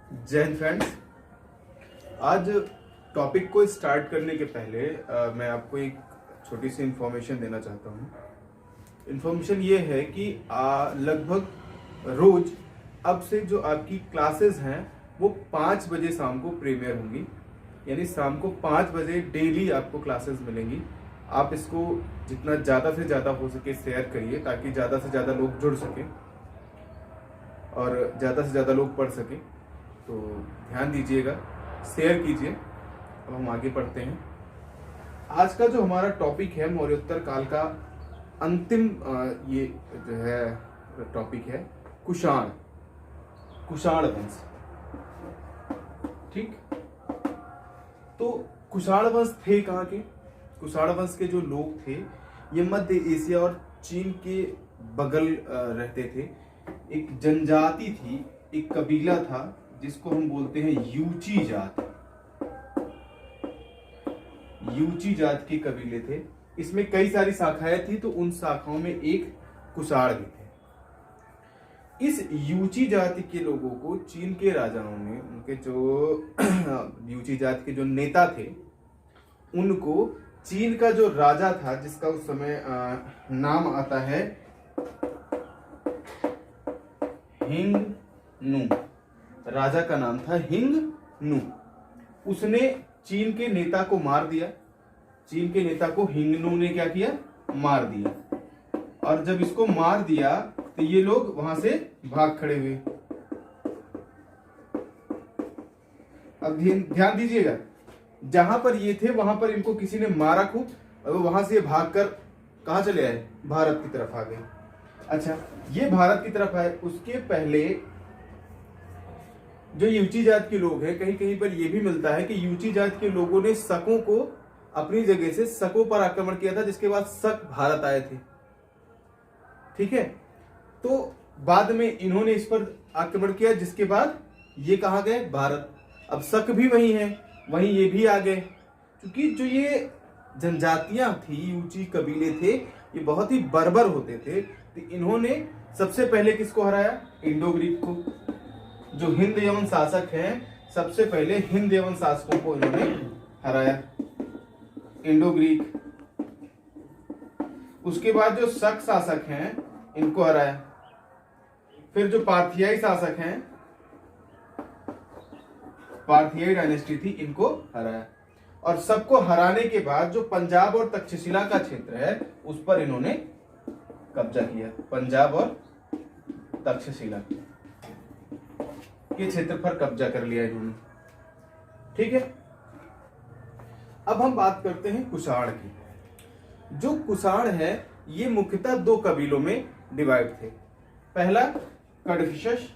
जय हिंद फ्रेंड्स। आज टॉपिक को स्टार्ट करने के पहले मैं आपको एक छोटी सी इंफॉर्मेशन देना चाहता हूँ। इंफॉर्मेशन ये है कि लगभग रोज अब से जो आपकी क्लासेस हैं वो 5 बजे शाम को प्रीमियर होंगी, यानी शाम को 5 बजे डेली आपको क्लासेस मिलेंगी। आप इसको जितना ज़्यादा से ज़्यादा हो सके शेयर करिए ताकि ज़्यादा से ज़्यादा लोग जुड़ सकें और ज़्यादा से ज़्यादा लोग पढ़ सकें। तो ध्यान दीजिएगा, शेयर कीजिए। अब हम आगे पढ़ते हैं। आज का जो हमारा टॉपिक है मौर्योत्तर काल का अंतिम ये जो है टॉपिक है कुषाण वंश। ठीक, तो कुषाण वंश थे कहाँ के? कुषाण वंश के जो लोग थे ये मध्य एशिया और चीन के बगल रहते थे। एक जनजाति थी, एक कबीला था जिसको हम बोलते हैं यूची जात। यूची जात के कबीले थे। इसमें कई सारी शाखाएं थी, तो उन शाखाओं में एक कुषाण भी थे। इस यूची जाति के लोगों को चीन के राजाओं ने, उनके जो यूची जात के जो नेता थे, उनको चीन का जो राजा था जिसका उस समय नाम आता है हिंगनु, राजा का नाम था हिंगनु। उसने चीन के नेता को मार दिया। चीन के नेता को हिंगनु ने क्या किया? मार दिया। और जब इसको मार दिया तो ये लोग वहां से भाग खड़े हुए। अब ध्यान दीजिएगा, जहां पर ये थे वहां पर इनको किसी ने मारा खूब, और वहां से भागकर कहां चले आए? भारत की तरफ आ गए। अच्छा, ये भारत की तरफ आए। उसके पहले जो यूची जात के लोग हैं, कहीं कहीं पर यह भी मिलता है कि यूची जात के लोगों ने शकों को अपनी जगह से शकों पर आक्रमण किया था, जिसके बाद शक भारत आए थे। ठीक है, तो बाद में इन्होंने इस पर आक्रमण किया, जिसके बाद ये कहां गए? भारत। अब शक भी वही है, वहीं ये भी आ गए। क्योंकि जो ये जनजातियां थी, यूची कबीले थे, ये बहुत ही बर्बर होते थे। तो इन्होंने सबसे पहले किसको हराया? इंडो ग्रीक को। जो हिंद यवन शासक हैं, सबसे पहले हिंद यवन शासकों को इन्होंने हराया, इंडो ग्रीक। उसके बाद जो शक शासक हैं इनको हराया। फिर जो पार्थियाई शासक हैं, पार्थियाई डायनेस्टी थी, इनको हराया। और सबको हराने के बाद जो पंजाब और तक्षशिला का क्षेत्र है उस पर इन्होंने कब्जा किया। पंजाब और तक्षशिला के क्षेत्र पर कब्जा कर लिया इन्होंने। ठीक है, अब हम बात करते हैं कुषाण की। जो कुषाण है ये मुख्यतः 2 कबीलों में डिवाइड थे। पहला कडफिशस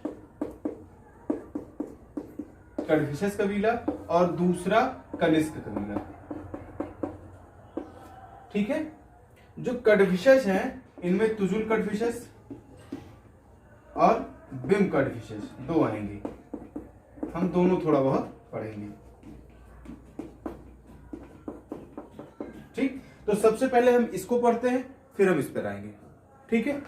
कबीला और दूसरा कनिष्क कबीला। ठीक है, जो कडफिशस हैं इनमें तुजुल कडफिशस और बिम कडफिशस 2 आएंगे। हम दोनों थोड़ा बहुत पढ़ेंगे। ठीक, तो सबसे पहले हम इसको पढ़ते हैं, फिर हम इस पर आएंगे। ठीक है,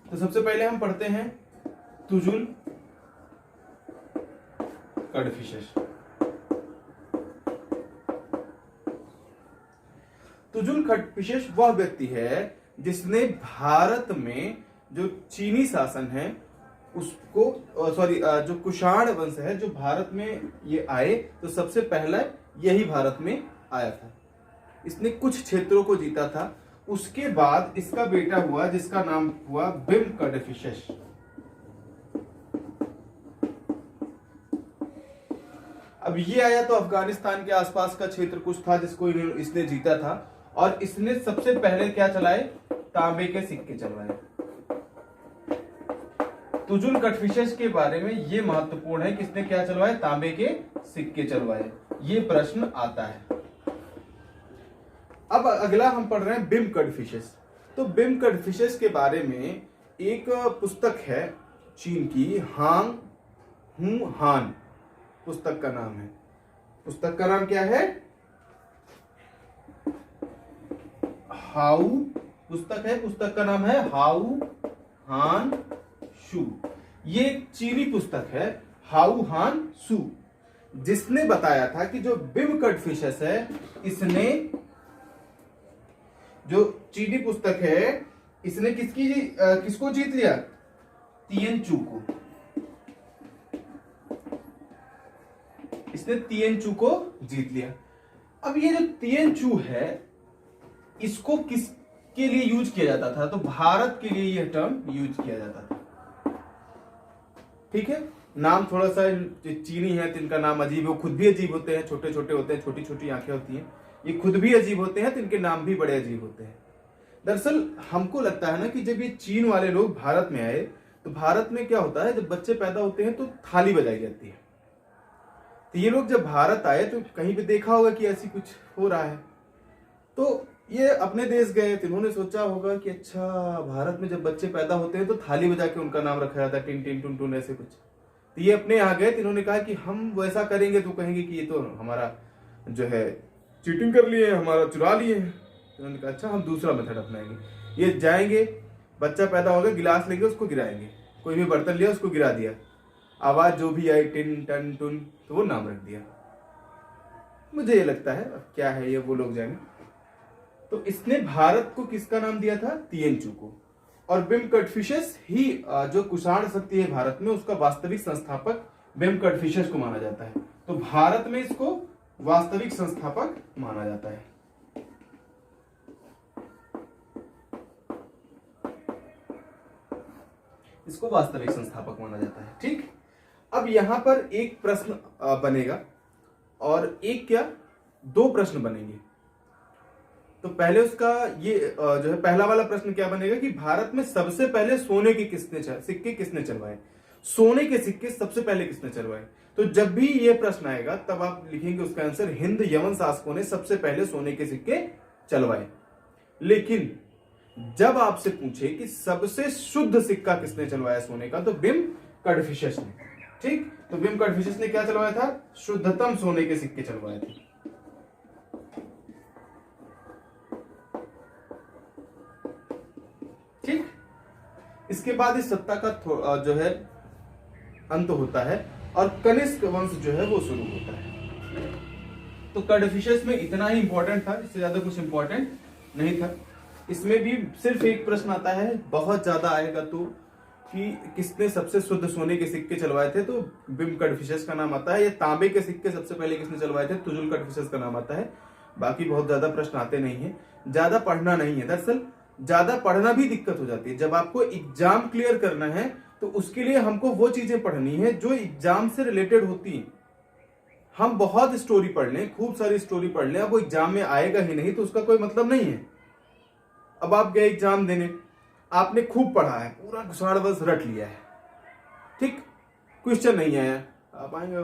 तो सबसे पहले हम पढ़ते हैं तुजुल कडफिशस। तुजुल कडफिशस वह व्यक्ति है जिसने भारत में जो चीनी शासन है उसको जो कुषाण वंश है जो भारत में ये आए, तो सबसे पहला यही भारत में आया था। इसने कुछ क्षेत्रों को जीता था। उसके बाद इसका बेटा हुआ जिसका नाम हुआ बिम कडफिशस। अब ये आया तो अफगानिस्तान के आसपास का क्षेत्र कुछ था जिसको इसने जीता था, और इसने सबसे पहले क्या चलाए? तांबे के सिक्के चलवाए। तुजुल कडफिशस के बारे में ये महत्वपूर्ण है कि इसने क्या चलवाए? तांबे के सिक्के चलवाए। ये प्रश्न आता है। अब अगला हम पढ़ रहे हैं बिम कडफिशस। तो बिम कडफिशस के बारे में एक पुस्तक है चीन की, हांग हूं हान पुस्तक का नाम है। पुस्तक का नाम क्या है? हाउ पुस्तक है, पुस्तक का नाम है हाउ हान शू। ये एक चीनी पुस्तक है, हाउ हान शू, जिसने बताया था कि जो बिम कटफिशस है, इसने, जो चीनी पुस्तक है, इसने किसको जीत लिया? तिएनचू को। इसने तिएनचू को जीत लिया। अब ये जो तिएनचू है, इसको किसके लिए यूज किया जाता था? तो भारत के लिए यह टर्म यूज किया जाता था। ठीक है, नाम थोड़ा सा चीनी है तो इनका नाम अजीब है, वो खुद भी अजीब होते हैं, छोटे छोटे होते हैं, छोटी छोटी आंखें होती हैं, ये खुद भी अजीब होते हैं तो इनके नाम भी बड़े अजीब होते हैं। दरअसल हमको लगता है ना कि जब ये चीन वाले लोग भारत में आए, तो भारत में क्या होता है, जब बच्चे पैदा होते हैं तो थाली बजाई जाती है। तो ये लोग जब भारत आए तो कहीं पे देखा होगा कि ऐसी कुछ हो रहा है, तो ये अपने देश गए तो इन्होंने सोचा होगा कि अच्छा, भारत में जब बच्चे पैदा होते हैं तो थाली बजा के उनका नाम रखा जाता है, टिन टिन टुन टुन ऐसे कुछ। तो ये अपने यहाँ गए तो इन्होंने कहा कि हम वैसा करेंगे तो कहेंगे कि ये तो हमारा जो है चीटिंग कर लिए, हमारा चुरा लिए हैं। उन्होंने कहा अच्छा, हम दूसरा मेथड अपनाएंगे। ये जाएंगे, बच्चा पैदा होगा, गिलास लेंगे, उसको गिराएंगे, कोई भी बर्तन लिया उसको गिरा दिया, आवाज जो भी आई टिन टन टुन, तो वो नाम रख दिया। मुझे ये लगता है, अब क्या है ये वो लोग जाएंगे। तो इसने भारत को किसका नाम दिया था? तिएनचू को। और बिम कटफिशस ही जो कुषाण शक्ति है भारत में, उसका वास्तविक संस्थापक बिम कटफिशस को माना जाता है। तो भारत में इसको वास्तविक संस्थापक माना जाता है। इसको वास्तविक संस्थापक माना जाता है। ठीक, अब यहां पर एक प्रश्न बनेगा, और एक क्या, दो प्रश्न बनेंगे। तो पहले उसका ये जो है पहला वाला प्रश्न क्या बनेगा कि भारत में सबसे पहले सोने के सिक्के किसने चलवाए? सोने के सिक्के सबसे पहले किसने चलवाए? तो जब भी ये प्रश्न आएगा तब आप लिखेंगे उसका आंसर, हिंद यवन शासकों ने सबसे पहले सोने के सिक्के चलवाए। लेकिन जब आपसे पूछे कि सबसे शुद्ध सिक्का किसने चलवाया सोने का, तो बिम कटफिशस ने। ठीक, तो बिम कटफिशस ने क्या चलवाया था? शुद्धतम सोने के सिक्के चलवाए थे। ठीक, इसके बाद इस सत्ता का जो है अंत होता है और कनिष्क वंश जो है वो शुरू होता है। तो कटफिशस में इतना ही इंपॉर्टेंट था, इससे ज्यादा कुछ इंपॉर्टेंट नहीं था। इसमें भी सिर्फ एक प्रश्न आता है, बहुत ज्यादा आएगा तो, कि किसने सबसे शुद्ध सोने के सिक्के चलवाए थे, तो बिम कटफिशस का नाम आता है। या तांबे के सिक्के सबसे पहले किसने चलवाए थे, तुजुल कटफिशस का नाम आता है। बाकी बहुत ज्यादा प्रश्न आते नहीं है, ज्यादा पढ़ना नहीं है। दरअसल ज्यादा पढ़ना भी दिक्कत हो जाती है। जब आपको एग्जाम क्लियर करना है तो उसके लिए हमको वो चीजें पढ़नी है जो एग्जाम से रिलेटेड होती है। हम बहुत स्टोरी पढ़ लें, खूब सारी स्टोरी पढ़ लें, अब वो एग्जाम में आएगा ही नहीं तो उसका कोई मतलब नहीं है। अब आप गए एग्जाम देने, आपने खूब पढ़ा है, पूरा घुसाड़ बस रट लिया है, ठीक, क्वेश्चन नहीं आया, आप आएंगे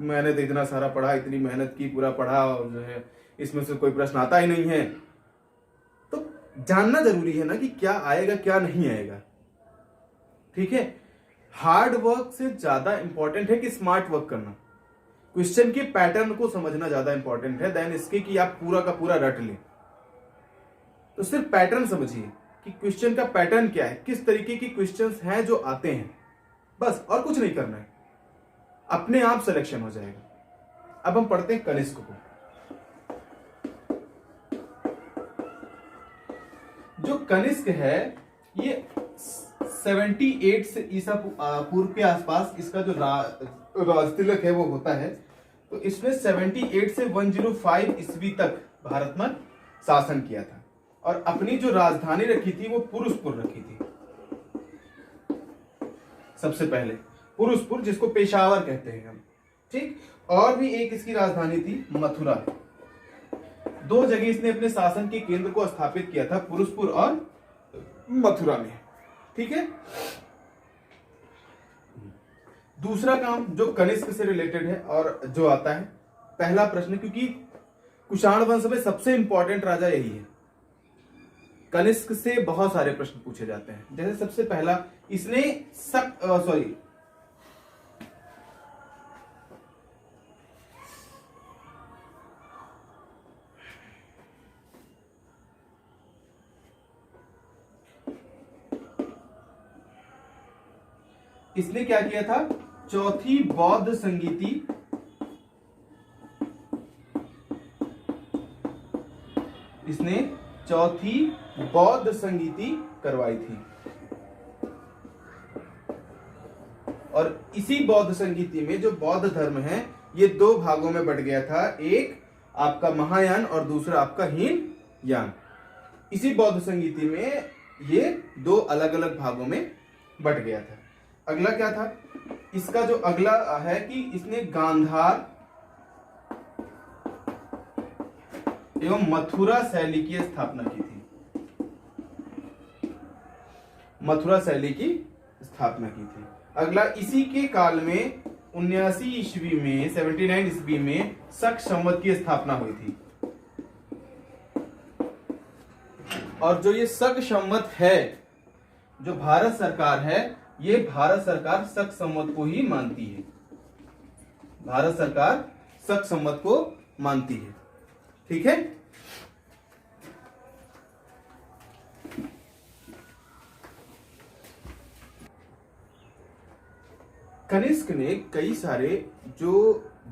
मैंने तो इतना सारा पढ़ा, इतनी मेहनत की, पूरा पढ़ा, और जो है इसमें से कोई प्रश्न आता ही नहीं है। तो जानना जरूरी है ना कि क्या आएगा क्या नहीं आएगा। ठीक है, हार्ड वर्क से ज्यादा इंपॉर्टेंट है कि स्मार्ट वर्क करना। क्वेश्चन के पैटर्न को समझना ज्यादा इंपॉर्टेंट है देन इसके कि आप पूरा का पूरा रट लें। तो सिर्फ पैटर्न समझिए कि क्वेश्चन का पैटर्न क्या है, किस तरीके की क्वेश्चंस हैं जो आते हैं, बस, और कुछ नहीं करना है, अपने आप सिलेक्शन हो जाएगा। अब हम पढ़ते हैं कनिष्क को। जो कनिष्क है ये 78 से ईसा पूर्व के आसपास इसका जो राजतिलक है वो होता है। तो इसने 78 से 105 ईस्वी तक भारत में शासन किया था और अपनी जो राजधानी रखी थी वो पुरुषपुर रखी थी। सबसे पहले पुरुषपुर, जिसको पेशावर कहते हैं हम, ठीक। और भी एक इसकी राजधानी थी मथुरा। दो जगह इसने अपने शासन के केंद्र को स्थापित किया था, पुरुषपुर और मथुरा में, ठीक है। दूसरा काम जो कनिष्क से रिलेटेड है और जो आता है, पहला प्रश्न, क्योंकि कुषाण वंश में सबसे इंपॉर्टेंट राजा यही है, कनिष्क से बहुत सारे प्रश्न पूछे जाते हैं। जैसे सबसे पहला, इसने इसने क्या किया था, चौथी बौद्ध संगीति इसने चौथी बौद्ध संगीति करवाई थी। और इसी बौद्ध संगीति में जो बौद्ध धर्म है ये दो भागों में बट गया था, एक आपका महायान और दूसरा आपका हीनयान। इसी बौद्ध संगीति में ये दो अलग अलग भागों में बट गया था। अगला क्या था, इसका जो अगला है कि इसने गांधार एवं मथुरा शैली की स्थापना की थी। मथुरा शैली की स्थापना की थी। अगला, इसी के काल में 79 ईस्वी में 79 ईस्वी में शक संवत की स्थापना हुई थी। और जो ये शक संवत है, जो भारत सरकार है, ये भारत सरकार शक संवत को ही मानती है। भारत सरकार शक संवत को मानती है। ठीक है। कनिष्क ने कई सारे जो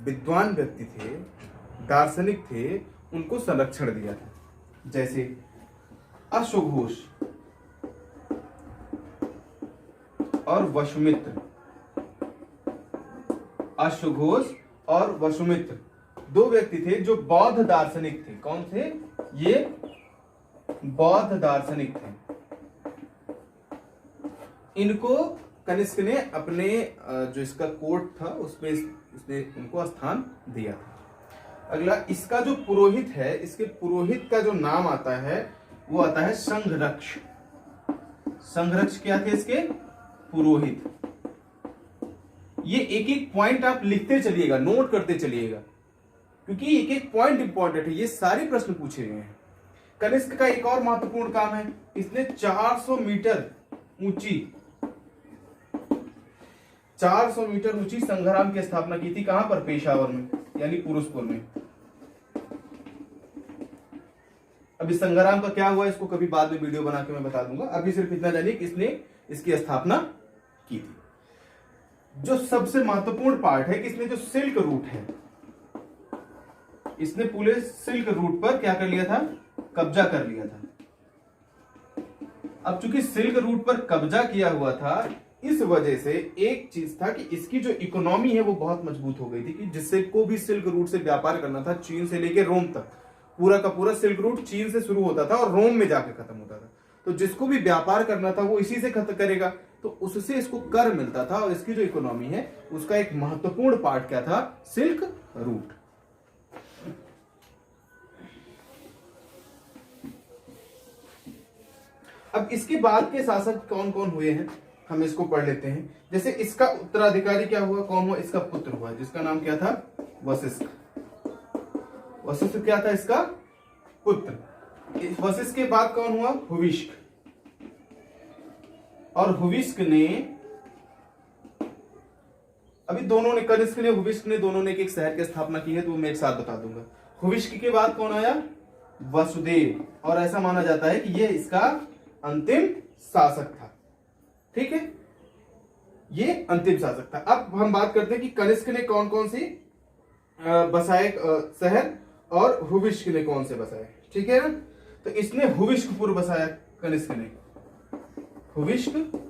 विद्वान व्यक्ति थे, दार्शनिक थे, उनको संरक्षण दिया था। जैसे अश्वघोष और वसुमित्र। अश्वघोष और वसुमित्र दो व्यक्ति थे जो बौद्ध दार्शनिक थे। कौन थे ये? बौद्ध दार्शनिक थे। इनको कनिष्क ने अपने जो इसका कोर्ट था उसमें इसने उनको स्थान दिया था। अगला, इसका जो पुरोहित है, इसके पुरोहित का जो नाम आता है वो आता है संघरक्ष। संघरक्ष क्या थे इसके? पुरोहित। ये एक एक पॉइंट आप लिखते चलिएगा, नोट करते चलिएगा, क्योंकि एक एक पॉइंट इंपॉर्टेंट है। ये सारे प्रश्न पूछे गए हैं। कनिष्क का एक और महत्वपूर्ण काम है, इसने 400 मीटर ऊंची संग्राम की स्थापना की थी। कहां पर? पेशावर में, यानी पुरुषपुर में। अभी संग्राम का क्या हुआ इसको कभी बाद में वीडियो बना के मैं बता दूंगा। अभी सिर्फ इतना जानिए कि इसने इसकी स्थापना की थी। जो सबसे महत्वपूर्ण पार्ट है कि इसने जो सिल्क रूट है, इसने पूरे सिल्क रूट पर क्या कर लिया था? कब्जा कर लिया था। अब चूंकि सिल्क रूट पर कब्जा किया हुआ था, इस वजह से एक चीज था कि इसकी जो इकोनॉमी है वो बहुत मजबूत हो गई थी, कि जिससे को भी सिल्क रूट से व्यापार करना था, चीन से लेकर रोम तक, पूरा का पूरा सिल्क रूट चीन से शुरू होता था और रोम में जाके खत्म होता था। तो जिसको भी व्यापार करना था वो इसी से खत्म करेगा, तो उससे इसको कर मिलता था। और इसकी जो इकोनॉमी है उसका एक महत्वपूर्ण पार्ट क्या था? Silk route. अब इसके बाद के शासक कौन कौन हुए हैं हम इसको पढ़ लेते हैं। जैसे इसका उत्तराधिकारी क्या हुआ? कौन हुआ? इसका पुत्र हुआ, जिसका नाम क्या था? वशिष्ठ। वशिष्ठ क्या था? इसका पुत्र। वशिष्ठ के बाद कौन हुआ? हुविष्क। और हुविष्क ने, अभी दोनों ने, कनिष्क ने, हुविष्क ने, दोनों ने एक शहर की स्थापना की है, तो मैं एक साथ बता दूंगा। हुविष्क के बाद कौन आया? वसुदेव। और ऐसा माना जाता है कि यह इसका अंतिम शासक था। ठीक है, ये अंतिम शासक था। अब हम बात करते हैं कि कनिष्क ने कौन कौन सी बसाए शहर और हुविष्क ने कौन से बसाए। ठीक है ना? तो इसने हुविष्कपुर बसाया, कनिष्क ने हुविष्कपुर।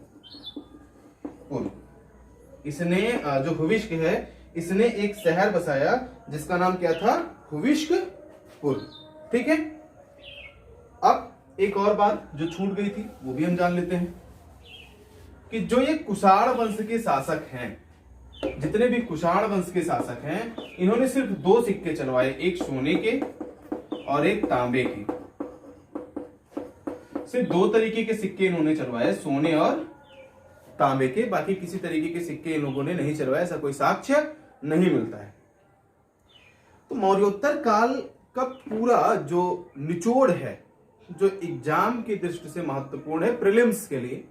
इसने जो हुविष्क है, इसने एक शहर बसाया जिसका नाम क्या था? हुविष्कपुर। ठीक है। अब एक और बात जो छूट गई थी वो भी हम जान लेते हैं कि जो ये कुषाण वंश के शासक हैं, जितने भी कुषाण वंश के शासक हैं, इन्होंने सिर्फ दो सिक्के चलवाए, एक सोने के और एक तांबे के। सिर्फ दो तरीके के सिक्के इन्होंने चलवाए, सोने और तांबे के। बाकी किसी तरीके के सिक्के इन लोगों ने नहीं चलवाए, ऐसा कोई साक्ष्य नहीं मिलता है। तो मौर्योत्तर काल का पूरा जो निचोड़ है, जो एग्जाम की दृष्टि से महत्वपूर्ण है प्रीलिम्स के लिए,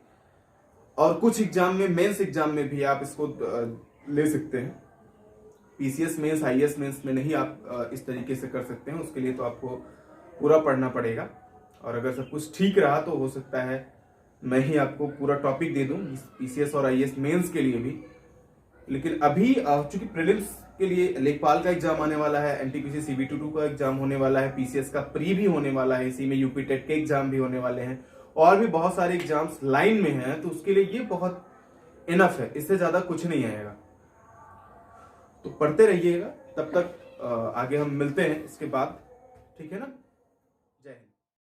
और कुछ एग्जाम में, मेंस एग्जाम में भी आप इसको ले सकते हैं। पीसीएस मेंस, आईएएस मेंस में नहीं आप इस तरीके से कर सकते हैं, उसके लिए तो आपको पूरा पढ़ना पड़ेगा। और अगर सब कुछ ठीक रहा तो हो सकता है मैं ही आपको पूरा टॉपिक दे दूं पीसीएस और आईएएस मेंस के लिए भी। लेकिन अभी चूंकि प्रीलिम्स के लिए लेखपाल का एग्जाम आने वाला है, एनटीपीसी सीबीटी 2 का एग्जाम होने वाला है, पीसीएस का प्री भी होने वाला है, इसी में यूपी टेट के एग्जाम भी होने वाले हैं और भी बहुत सारे एग्जाम्स लाइन में हैं, तो उसके लिए ये बहुत इनफ है, इससे ज्यादा कुछ नहीं आएगा। तो पढ़ते रहिएगा, तब तक आगे हम मिलते हैं इसके बाद, ठीक है ना।